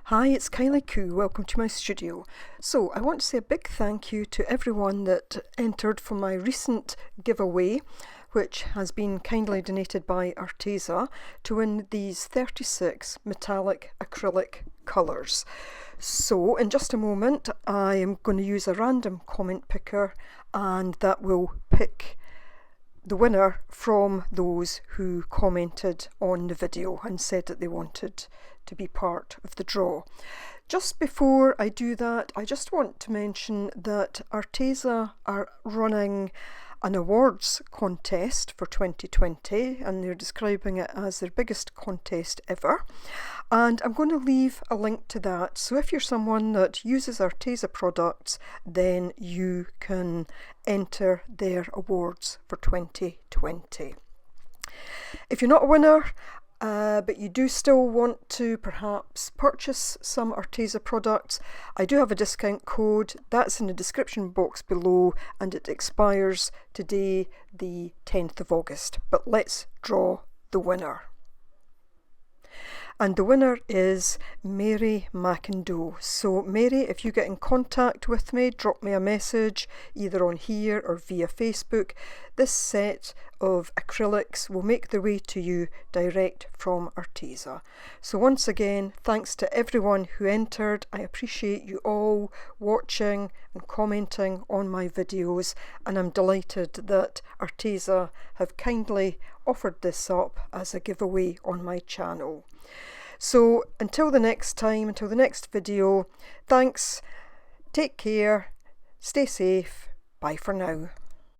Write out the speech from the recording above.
Hi, it's Kylie Coo. Welcome to my studio. So I want to say a big thank you to everyone that entered for my recent giveaway, which has been kindly donated by Arteza, to win these 36 metallic acrylic colours. So in just a moment I am going to use a random comment picker, and that will pick the winner from those who commented on the video and said that they wanted to be part of the draw. Just before I do that, I just want to mention that Arteza are running an awards contest for 2020, and they're describing it as their biggest contest ever, and I'm going to leave a link to that. So if you're someone that uses Arteza products, then you can enter their awards for 2020. If you're not a winner, but you do still want to perhaps purchase some Arteza products, I do have a discount code that's in the description box below, and it expires today, the 10th of August. But let's draw the winner. And the winner is Mary McIndoe. So Mary, if you get in contact with me, drop me a message either on here or via Facebook. This set of acrylics will make their way to you direct from Arteza. So once again, thanks to everyone who entered. I appreciate you all watching and commenting on my videos, and I'm delighted that Arteza have kindly offered this up as a giveaway on my channel. So until the next time, until the next video, thanks, take care, stay safe, bye for now.